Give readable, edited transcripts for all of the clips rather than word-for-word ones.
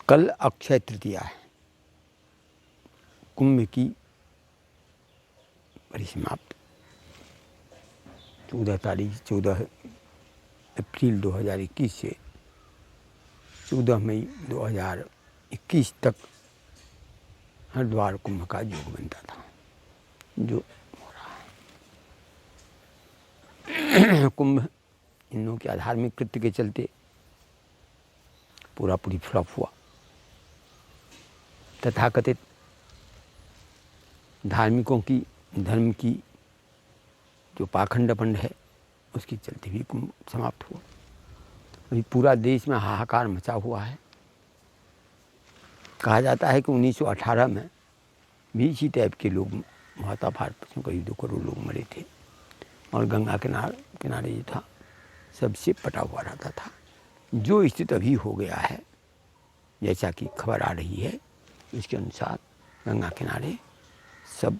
कल अक्षय तृतीया है, कुंभ की परिसमाप्ति 14 अप्रैल 2021 से 14 मई 2021 तक हरिद्वार कुंभ का योग बनता था, जो हो रहा है। कुंभ इन लोगों के आधार्मिक कृत्य के चलते पूरी फ्लॉप हुआ। तथाकथित धार्मिकों की धर्म की जो पाखंडपंड है उसके चलते भी कुंभ समाप्त हुआ। अभी पूरा देश में हाहाकार मचा हुआ है। कहा जाता है कि 1918 में भी इसी टाइप के लोग हुआ था। भारत में करीब 2 करोड़ लोग मरे थे और गंगा किनारे जो था सबसे पटा हुआ रहता था। जो स्थिति अभी हो गया है, जैसा कि खबर आ रही है, इसके अनुसार गंगा किनारे सब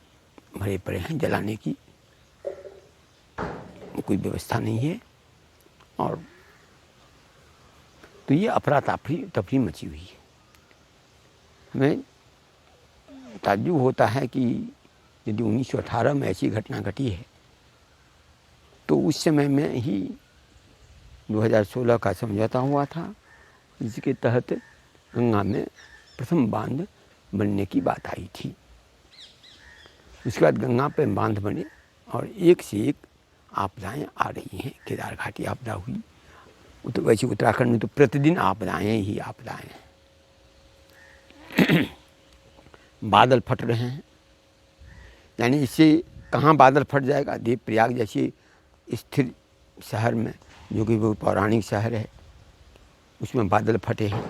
भरे पड़े हैं, जलाने की कोई व्यवस्था नहीं है। और तो ये अफरा तफरी मची हुई है। हमें ताज्जुब होता है कि यदि 1918 में ऐसी घटना घटी है तो उस समय में ही 2016 का समझौता हुआ था, जिसके तहत गंगा में प्रथम बांध बनने की बात आई थी। उसके बाद गंगा पे बांध बने और एक से एक आपदाएं आ रही हैं। केदार घाटी आपदा हुई, वैसे उत्तराखंड में तो प्रतिदिन आपदाएं ही आपदाएं हैं। बादल फट रहे हैं, यानी इससे कहाँ बादल फट जाएगा। देवप्रयाग जैसे स्थिर शहर में, जो कि वो पौराणिक शहर है, उसमें बादल फटे हैं।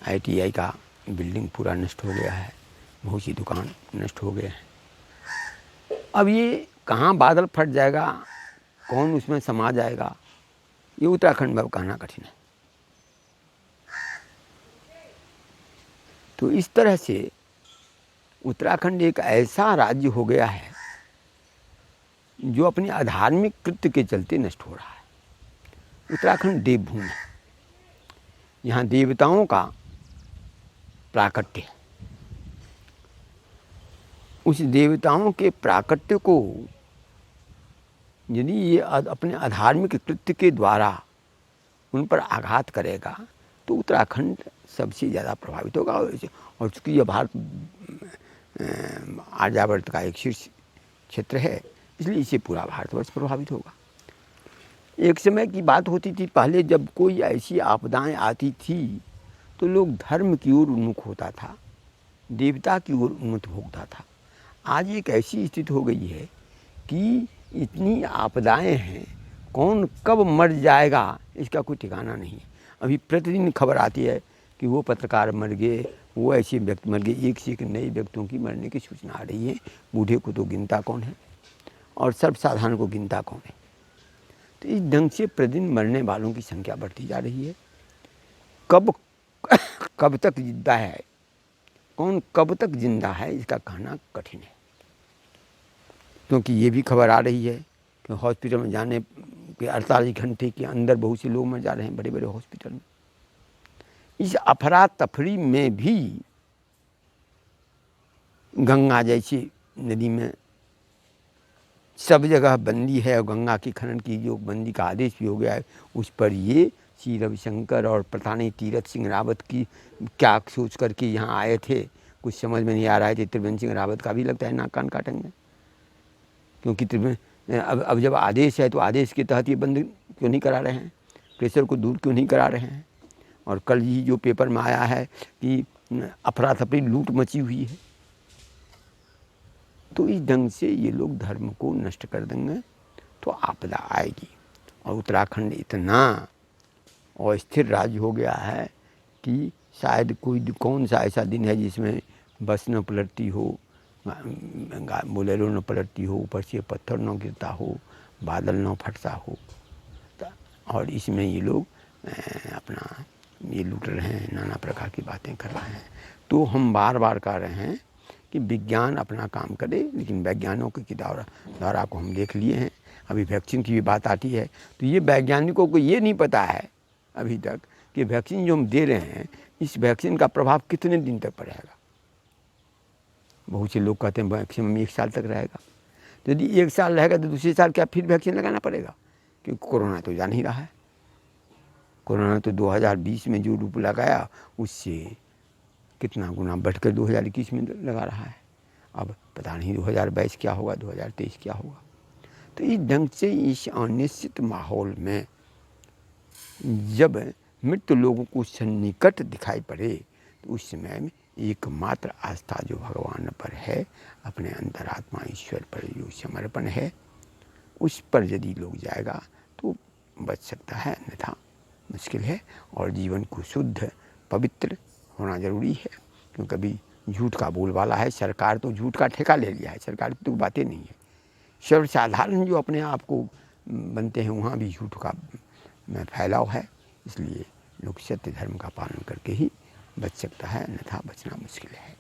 ITI का बिल्डिंग पूरा नष्ट हो गया है, बहुत सी दुकान नष्ट हो गए हैं। अब ये कहाँ बादल फट जाएगा, कौन उसमें समा जाएगा, ये उत्तराखंड में कहना कठिन है। तो इस तरह से उत्तराखंड एक ऐसा राज्य हो गया है जो अपने अधार्मिक कृत्य के चलते नष्ट हो रहा है। उत्तराखंड देवभूमि है, यहाँ देवताओं का प्राकट्य है। उस देवताओं के प्राकट्य को यदि ये अपने अधार्मिक कृत्य के द्वारा उन पर आघात करेगा तो उत्तराखंड सबसे ज़्यादा प्रभावित होगा। और चूँकि यह भारत आर्यावर्त का एक शीर्ष क्षेत्र है, इसलिए इसे पूरा भारतवर्ष प्रभावित होगा। एक समय की बात होती थी, पहले जब कोई ऐसी आपदाएं आती थी तो लोग धर्म की ओर उन्मुख होता था, देवता की ओर उन्मुख होता था। आज एक ऐसी स्थिति हो गई है कि इतनी आपदाएं हैं, कौन कब मर जाएगा इसका कोई ठिकाना नहीं है। अभी प्रतिदिन खबर आती है कि वो पत्रकार मर गए, वो ऐसे व्यक्ति मर गए। एक से एक नए व्यक्तियों की मरने की सूचना आ रही है। बूढ़े को तो गिनता कौन है और सर्वसाधारण को गिनता कौन है। तो इस ढंग से प्रतिदिन मरने वालों की संख्या बढ़ती जा रही है। कब तक जिंदा है, कौन कब तक जिंदा है, इसका कहना कठिन है। क्योंकि ये भी खबर आ रही है कि हॉस्पिटल में जाने के 48 घंटे के अंदर बहुत से लोग मर जा रहे हैं, बड़े बड़े हॉस्पिटल में। इस अफरा तफरी में भी गंगा जैसी नदी में सब जगह बंदी है, और गंगा की खनन की जो बंदी का आदेश भी हो गया है, उस पर ये श्री रविशंकर और पता नहीं तीरथ सिंह रावत की क्या सोच करके यहाँ आए थे, कुछ समझ में नहीं आ रहा है। त्रिवेंद्र सिंह रावत का भी लगता है नाक कान काटेंगे, क्योंकि अब जब आदेश है तो आदेश के तहत ये बंद क्यों नहीं करा रहे हैं, प्रेशर को दूर क्यों नहीं करा रहे हैं। और कल ही जो पेपर में आया है कि अफरा तफरी लूट मची हुई है। तो इस ढंग से ये लोग धर्म को नष्ट कर देंगे तो आपदा आएगी। और उत्तराखंड इतना अस्थिर राज्य हो गया है कि शायद कौन सा ऐसा दिन है जिसमें बस न पलटती हो, बोलेरो न पलटती हो, ऊपर से पत्थर न गिरता हो, बादल न फटता हो। और इसमें ये लोग अपना ये लूट रहे हैं, नाना प्रकार की बातें कर रहे हैं। तो हम बार बार कह रहे हैं कि विज्ञान अपना काम करे, लेकिन वैज्ञानिकों की दौरा को हम देख लिए हैं। अभी वैक्सीन की भी बात आती है तो ये वैज्ञानिकों को ये नहीं पता है अभी तक कि वैक्सीन जो हम दे रहे हैं, इस वैक्सीन का प्रभाव कितने दिन तक पड़ेगा। बहुत से लोग कहते हैं मैक्सिमम 1 साल तक रहेगा। तो यदि 1 साल रहेगा तो दूसरे साल क्या फिर वैक्सीन लगाना पड़ेगा, क्योंकि कोरोना तो जा नहीं रहा है। कोरोना तो 2020 में जो रूप लगाया उससे कितना गुना बढ़कर 2021 में लगा रहा है। अब पता नहीं 2022 क्या होगा, 2023 क्या होगा। तो इस ढंग से इस अनिश्चित माहौल में जब मृत्यु लोगों को सन्निकट दिखाई पड़े तो उस समय में एकमात्र आस्था जो भगवान पर है, अपने अंतरात्मा ईश्वर पर जो समर्पण है, उस पर यदि लोग जाएगा तो बच सकता है, अन्यथा मुश्किल है। और जीवन को शुद्ध पवित्र होना जरूरी है, क्योंकि कभी झूठ का बोलबाला है। सरकार तो झूठ का ठेका ले लिया है, सरकार की तो बातें नहीं है। सर्वसाधारण जो अपने आप को बनते हैं वहाँ भी झूठ का फैलाव है। इसलिए लोग सत्य धर्म का पालन करके ही बच सकता है, अन्यथा बचना मुश्किल है।